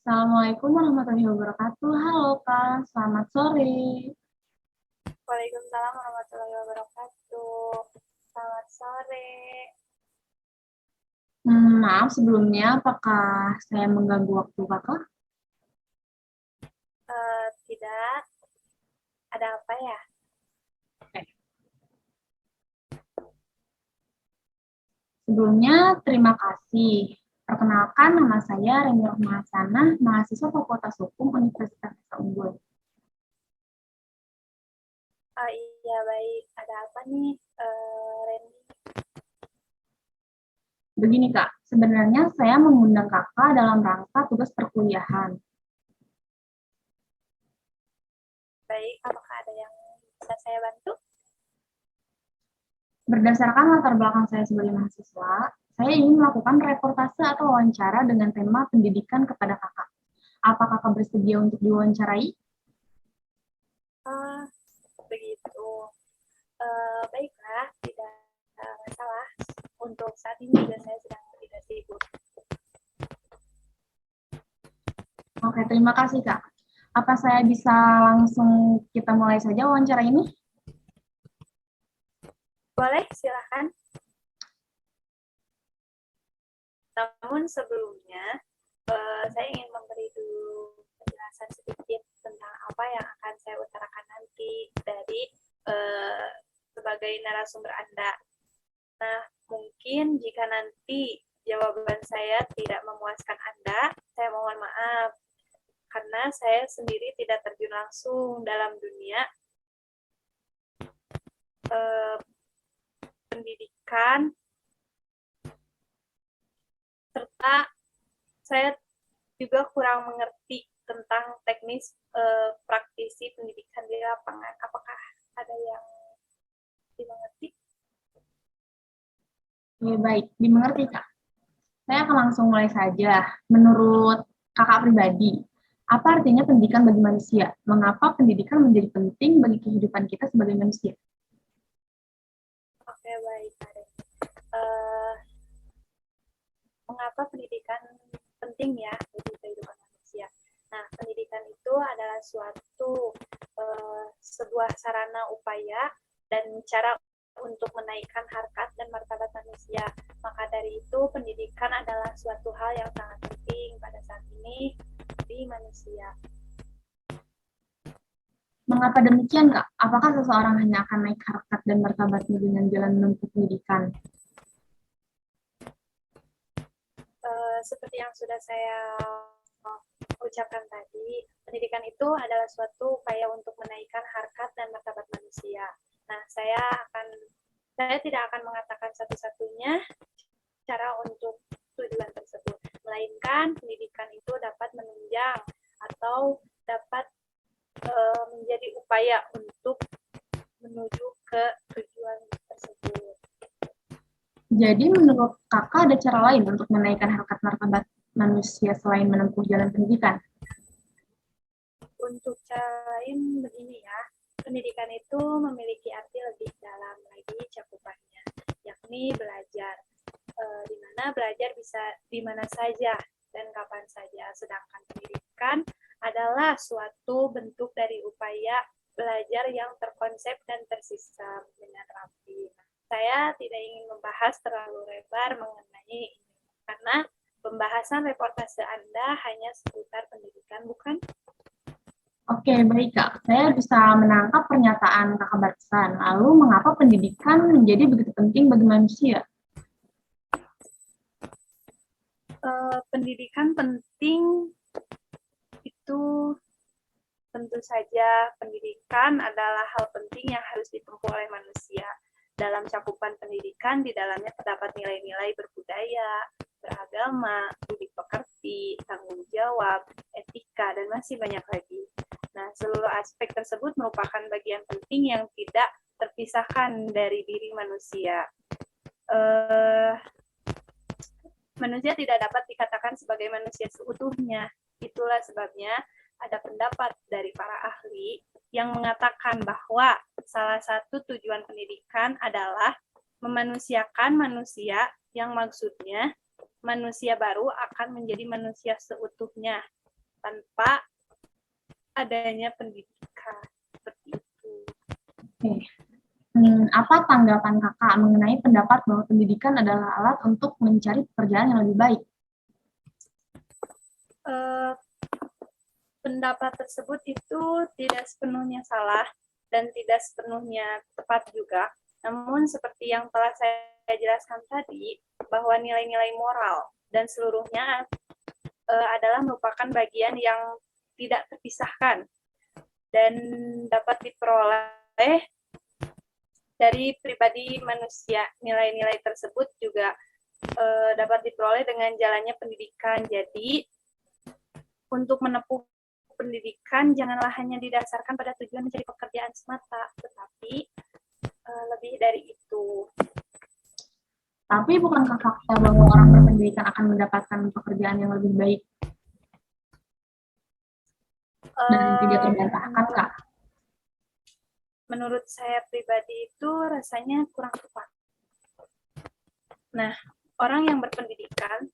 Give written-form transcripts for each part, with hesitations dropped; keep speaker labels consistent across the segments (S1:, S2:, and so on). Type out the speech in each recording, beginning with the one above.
S1: Assalamualaikum warahmatullahi wabarakatuh. Halo Kak, selamat sore.
S2: Waalaikumsalam warahmatullahi wabarakatuh. Selamat sore.
S1: Maaf sebelumnya, apakah saya mengganggu waktu Kakak?
S2: Tidak, ada apa ya?
S1: Oke. Sebelumnya, terima kasih. Perkenalkan, nama saya Reni Rohmahasanah, mahasiswa Fakultas Hukum Universitas Unggul.
S2: Iya baik. Ada apa nih, Randy?
S1: Begini Kak, sebenarnya saya mengundang Kakak dalam rangka tugas perkuliahan.
S2: Baik, apakah ada yang bisa saya bantu?
S1: Berdasarkan latar belakang saya sebagai mahasiswa, saya ingin melakukan reportase atau wawancara dengan tema pendidikan kepada Kakak. Apa Kakak bersedia untuk diwawancarai?
S2: Ah, begitu. Baiklah, tidak masalah. Untuk saat ini juga saya sedang tidak sibuk.
S1: Oke, terima kasih Kak. Apa saya bisa langsung kita mulai saja wawancara ini?
S2: Boleh, silakan. Namun sebelumnya, saya ingin memberi dulu penjelasan sedikit tentang apa yang akan saya utarakan nanti dari sebagai narasumber Anda. Nah, mungkin jika nanti jawaban saya tidak memuaskan Anda, saya mohon maaf. Karena saya sendiri tidak terjun langsung dalam dunia pendidikan, serta saya juga kurang mengerti tentang teknis praktisi pendidikan di lapangan. Apakah ada yang dimengerti?
S1: Oke, baik, dimengerti Kak. Saya akan langsung mulai saja. Menurut Kakak pribadi, apa artinya pendidikan bagi manusia? Mengapa pendidikan menjadi penting bagi kehidupan kita sebagai manusia?
S2: Oke, baik. Uh, Mengapa pendidikan penting ya bagi kehidupan manusia? Nah, pendidikan itu adalah suatu sebuah sarana upaya dan cara untuk menaikkan harkat dan martabat manusia. Maka dari itu, pendidikan adalah suatu hal yang sangat penting pada saat ini di manusia.
S1: Mengapa demikian, Kak? Apakah seseorang hanya akan naik harkat dan martabatnya dengan jalan menempuh pendidikan?
S2: Seperti yang sudah saya ucapkan tadi, pendidikan itu adalah suatu upaya untuk menaikkan harkat dan martabat manusia. Nah, saya tidak akan mengatakan satu-satunya cara untuk tujuan tersebut, melainkan pendidikan itu dapat menunjang atau dapat menjadi upaya untuk menuju ke tujuan tersebut.
S1: Jadi menurut Kakak ada cara lain untuk menaikkan harkat martabat manusia selain menempuh jalan pendidikan?
S2: Untuk cara lain begini ya, pendidikan itu memiliki arti lebih dalam lagi cakupannya, yakni belajar. Di mana belajar bisa di mana saja dan kapan saja, sedangkan pendidikan adalah suatu bentuk dari upaya belajar yang terkonsep dan tersistem dengan rapi. Saya tidak ingin membahas terlalu lebar mengenai ini, karena pembahasan reportase Anda hanya seputar pendidikan, bukan?
S1: Oke, baik Kak. Saya bisa menangkap pernyataan Kakak barusan. Lalu, mengapa pendidikan menjadi begitu penting bagi manusia?
S2: Pendidikan penting itu tentu saja pendidikan adalah hal penting yang harus ditempuh oleh manusia. Dalam cakupan pendidikan, di dalamnya terdapat nilai-nilai berbudaya, beragama, budi pekerti, tanggung jawab, etika, dan masih banyak lagi. Nah, seluruh aspek tersebut merupakan bagian penting yang tidak terpisahkan dari diri manusia. Manusia tidak dapat dikatakan sebagai manusia seutuhnya. Itulah sebabnya ada pendapat dari para ahli yang mengatakan bahwa salah satu tujuan pendidikan adalah memanusiakan manusia, yang maksudnya manusia baru akan menjadi manusia seutuhnya tanpa adanya pendidikan. Seperti itu.
S1: Oke. Apa tanggapan kakak mengenai pendapat bahwa pendidikan adalah alat untuk mencari pekerjaan yang lebih baik?
S2: Pendapat tersebut itu tidak sepenuhnya salah dan tidak sepenuhnya tepat juga. Namun seperti yang telah saya jelaskan tadi, bahwa nilai-nilai moral dan seluruhnya adalah merupakan bagian yang tidak terpisahkan dan dapat diperoleh dari pribadi manusia. Nilai-nilai tersebut juga dapat diperoleh dengan jalannya pendidikan. Jadi, untuk menempuh pendidikan janganlah hanya didasarkan pada tujuan mencari pekerjaan semata, tetapi lebih dari itu.
S1: Tapi bukankah fakta bahwa orang berpendidikan akan mendapatkan pekerjaan yang lebih baik dan tidak terbantahkan, Kak?
S2: Menurut saya pribadi itu rasanya kurang tepat. Nah, orang yang berpendidikan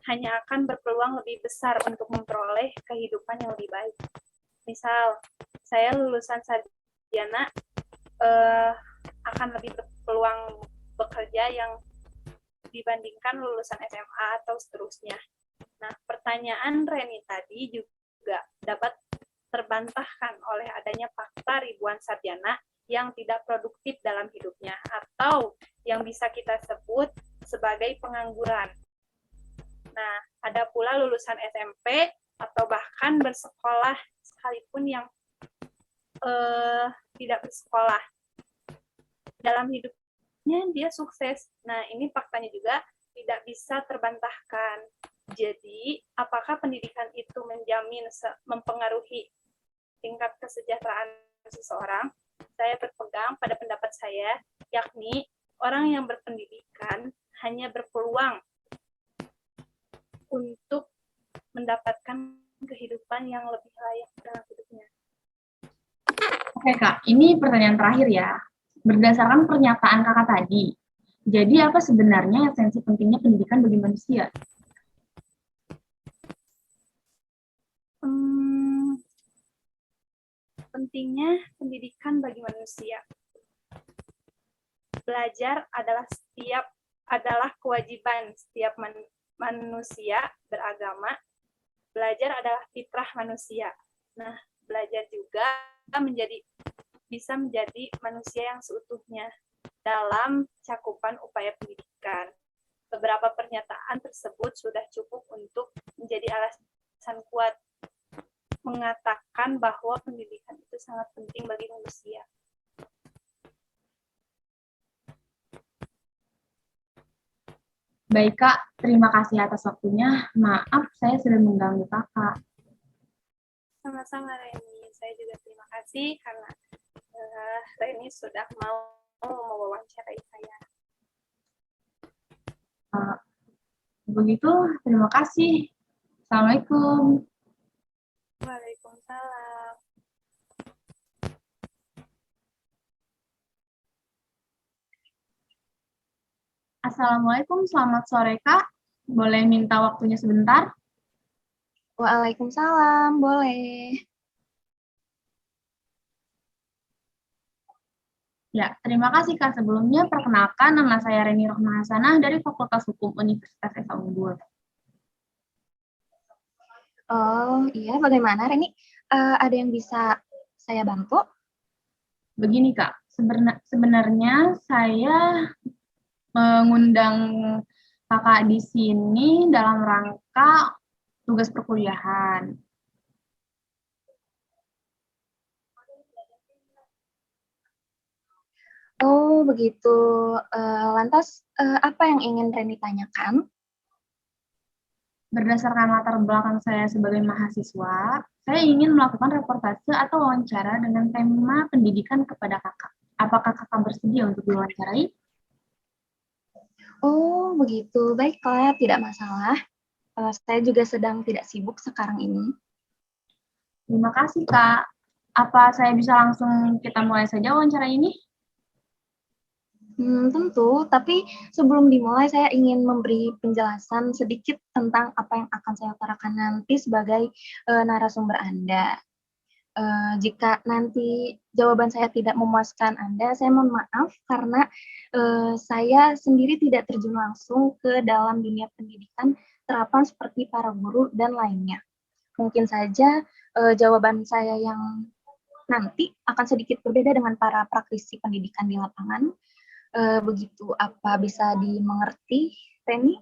S2: hanya akan berpeluang lebih besar untuk memperoleh kehidupan yang lebih baik. Misal, saya lulusan sarjana akan lebih berpeluang bekerja yang dibandingkan lulusan SMA atau seterusnya. Nah, pertanyaan Reni tadi juga dapat terbantahkan oleh adanya fakta ribuan sarjana yang tidak produktif dalam hidupnya atau yang bisa kita sebut sebagai pengangguran. Nah, ada pula lulusan SMP atau bahkan bersekolah sekalipun yang tidak bersekolah. Dalam hidupnya dia sukses. Nah, ini faktanya juga tidak bisa terbantahkan. Jadi, apakah pendidikan itu menjamin mempengaruhi tingkat kesejahteraan seseorang? Saya berpegang pada pendapat saya, yakni orang yang berpendidikan hanya berpeluang untuk mendapatkan kehidupan yang lebih layak dalam hidupnya.
S1: Oke, Kak, ini pertanyaan terakhir ya. Berdasarkan pernyataan kakak tadi, jadi apa sebenarnya esensi pentingnya pendidikan bagi manusia?
S2: Pentingnya pendidikan bagi manusia. Belajar adalah kewajiban setiap manusia beragama. Belajar adalah fitrah manusia. Nah, belajar juga bisa menjadi manusia yang seutuhnya dalam cakupan upaya pendidikan. Beberapa pernyataan tersebut sudah cukup untuk menjadi alasan kuat mengatakan bahwa pendidikan itu sangat penting bagi manusia.
S1: Baik, Kak, terima kasih atas waktunya. Maaf, saya sudah mengganggu Kakak.
S2: Sama-sama, Reni. Saya juga terima kasih karena Reni sudah mau mewawancarai saya.
S1: Begitu, terima kasih. Assalamualaikum.
S2: Waalaikumsalam.
S1: Assalamualaikum, selamat sore, Kak. Boleh minta waktunya sebentar?
S3: Waalaikumsalam, boleh.
S1: Ya, terima kasih, Kak. Sebelumnya, perkenalkan, nama saya Reni Rohma Hasanah dari Fakultas Hukum Universitas Esa Unggul.
S3: Oh iya, bagaimana Reni? Ada yang bisa saya bantu?
S1: Begini, Kak. Sebenarnya saya mengundang Kakak di sini dalam rangka tugas perkuliahan.
S3: Oh, begitu. Lantas, apa yang ingin Reni tanyakan?
S1: Berdasarkan latar belakang saya sebagai mahasiswa, saya ingin melakukan reportase atau wawancara dengan tema pendidikan kepada kakak. Apakah kakak bersedia untuk diwawancarai?
S3: Oh, begitu. Baiklah, tidak masalah. Saya juga sedang tidak sibuk sekarang ini.
S1: Terima kasih, Kak. Apa saya bisa langsung kita mulai saja wawancara ini?
S3: Tentu, tapi sebelum dimulai saya ingin memberi penjelasan sedikit tentang apa yang akan saya utarakan nanti sebagai narasumber Anda. Jika nanti jawaban saya tidak memuaskan Anda, saya mohon maaf karena saya sendiri tidak terjun langsung ke dalam dunia pendidikan terapan seperti para guru dan lainnya. Mungkin saja jawaban saya yang nanti akan sedikit berbeda dengan para praktisi pendidikan di lapangan. Begitu, apa bisa dimengerti, Reni?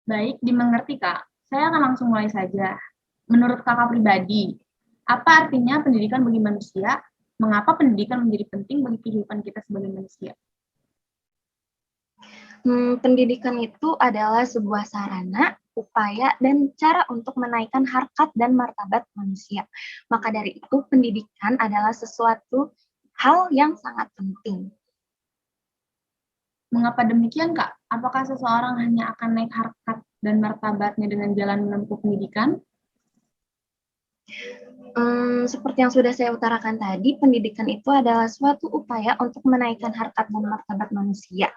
S1: Baik, dimengerti Kak. Saya akan langsung mulai saja. Menurut Kakak pribadi, apa artinya pendidikan bagi manusia? Mengapa pendidikan menjadi penting bagi kehidupan kita sebagai manusia?
S3: Pendidikan itu adalah sebuah sarana, upaya, dan cara untuk menaikkan harkat dan martabat manusia. Maka dari itu, pendidikan adalah sesuatu hal yang sangat penting.
S1: Mengapa demikian, Kak? Apakah seseorang hanya akan naik harkat dan martabatnya dengan jalan menempuh pendidikan?
S3: Seperti yang sudah saya utarakan tadi, pendidikan itu adalah suatu upaya untuk menaikkan harkat dan martabat manusia.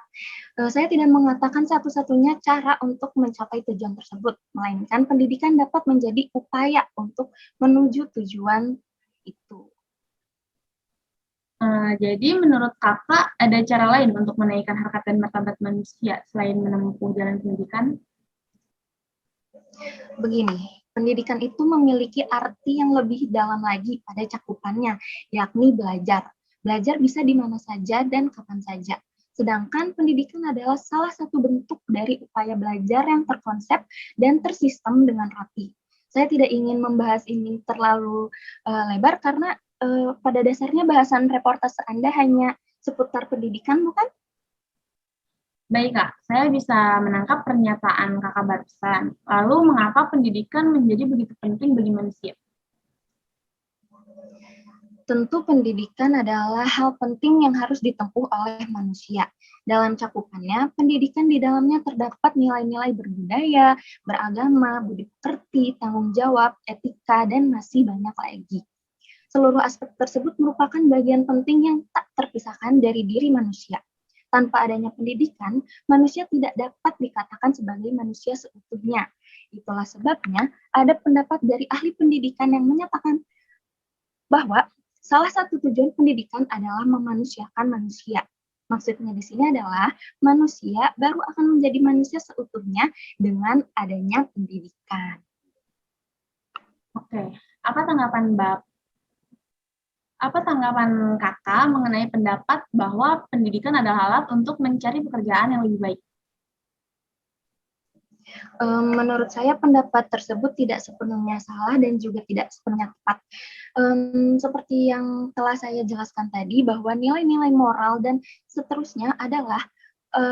S3: Saya tidak mengatakan satu-satunya cara untuk mencapai tujuan tersebut, melainkan pendidikan dapat menjadi upaya untuk menuju tujuan itu.
S1: Jadi menurut Kakak ada cara lain untuk menaikkan harkat dan martabat manusia selain menempuh jalan pendidikan?
S3: Begini, pendidikan itu memiliki arti yang lebih dalam lagi pada cakupannya, yakni belajar. Belajar bisa di mana saja dan kapan saja. Sedangkan pendidikan adalah salah satu bentuk dari upaya belajar yang terkonsep dan tersistem dengan rapi. Saya tidak ingin membahas ini terlalu lebar karena pada dasarnya bahasan reportase Anda hanya seputar pendidikan, bukan?
S1: Baik, Kak. Saya bisa menangkap pernyataan Kakak barusan. Lalu, mengapa pendidikan menjadi begitu penting bagi manusia?
S3: Tentu pendidikan adalah hal penting yang harus ditempuh oleh manusia. Dalam cakupannya, pendidikan di dalamnya terdapat nilai-nilai berbudaya, beragama, budi pekerti, tanggung jawab, etika, dan masih banyak lagi. Seluruh aspek tersebut merupakan bagian penting yang tak terpisahkan dari diri manusia. Tanpa adanya pendidikan, manusia tidak dapat dikatakan sebagai manusia seutuhnya. Itulah sebabnya ada pendapat dari ahli pendidikan yang menyatakan bahwa salah satu tujuan pendidikan adalah memanusiakan manusia. Maksudnya di sini adalah manusia baru akan menjadi manusia seutuhnya dengan adanya pendidikan.
S1: Oke, apa tanggapan Kakak mengenai pendapat bahwa pendidikan adalah alat untuk mencari pekerjaan yang lebih baik?
S3: Menurut saya pendapat tersebut tidak sepenuhnya salah dan juga tidak sepenuhnya tepat. Seperti yang telah saya jelaskan tadi, bahwa nilai-nilai moral dan seterusnya adalah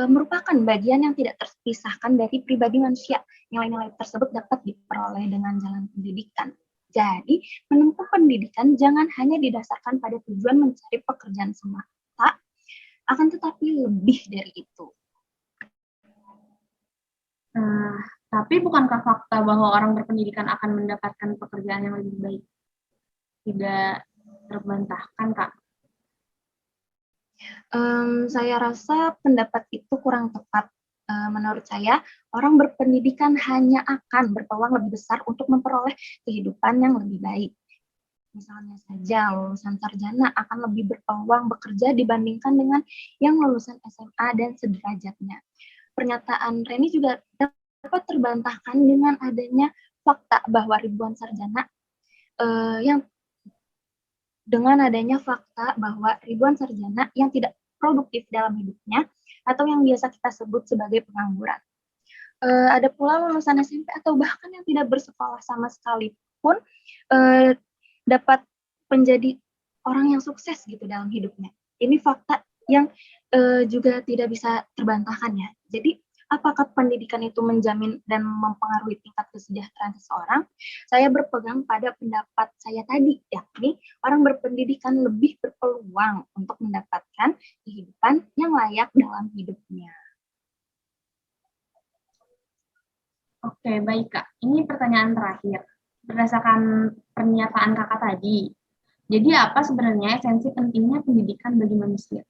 S3: merupakan bagian yang tidak terpisahkan dari pribadi manusia. Nilai-nilai tersebut dapat diperoleh dengan jalan pendidikan. Jadi, menempuh pendidikan jangan hanya didasarkan pada tujuan mencari pekerjaan semata, akan tetapi lebih dari itu.
S1: Tapi bukankah fakta bahwa orang berpendidikan akan mendapatkan pekerjaan yang lebih baik tidak terbantahkan, Kak?
S3: Saya rasa pendapat itu kurang tepat. Menurut saya, orang berpendidikan hanya akan berpeluang lebih besar untuk memperoleh kehidupan yang lebih baik. Misalnya saja, lulusan sarjana akan lebih berpeluang bekerja dibandingkan dengan yang lulusan SMA dan sederajatnya. Pernyataan Reni juga dapat terbantahkan dengan adanya fakta bahwa ribuan sarjana yang tidak produktif dalam hidupnya atau yang biasa kita sebut sebagai pengangguran. Ada pula lulusan SMP atau bahkan yang tidak bersekolah sama sekali pun dapat menjadi orang yang sukses gitu dalam hidupnya. Ini fakta yang juga tidak bisa terbantahkan ya. Jadi apakah pendidikan itu menjamin dan mempengaruhi tingkat kesejahteraan seseorang? Saya berpegang pada pendapat saya tadi, yakni orang berpendidikan lebih berpeluang untuk mendapatkan kehidupan yang layak dalam hidupnya.
S1: Oke, baik Kak. Ini pertanyaan terakhir. Berdasarkan pernyataan Kakak tadi, jadi apa sebenarnya esensi pentingnya pendidikan bagi manusia?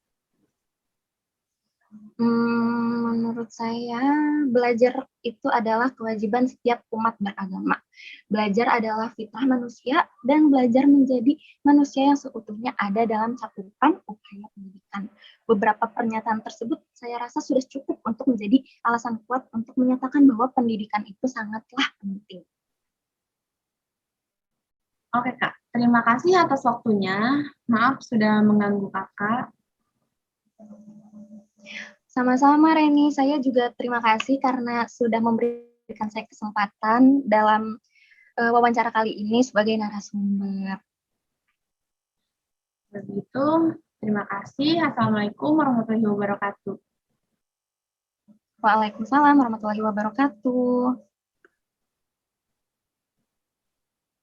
S3: Menurut saya, belajar itu adalah kewajiban setiap umat beragama. Belajar adalah fitrah manusia, dan belajar menjadi manusia yang seutuhnya ada dalam cakupan upaya pendidikan. Beberapa pernyataan tersebut saya rasa sudah cukup untuk menjadi alasan kuat untuk menyatakan bahwa pendidikan itu sangatlah penting.
S1: Oke, Kak. Terima kasih atas waktunya. Maaf sudah mengganggu Kakak.
S3: Sama-sama Reni, saya juga terima kasih karena sudah memberikan saya kesempatan dalam wawancara kali ini sebagai narasumber.
S1: Begitu, terima kasih. Assalamualaikum warahmatullahi wabarakatuh.
S3: Waalaikumsalam warahmatullahi wabarakatuh.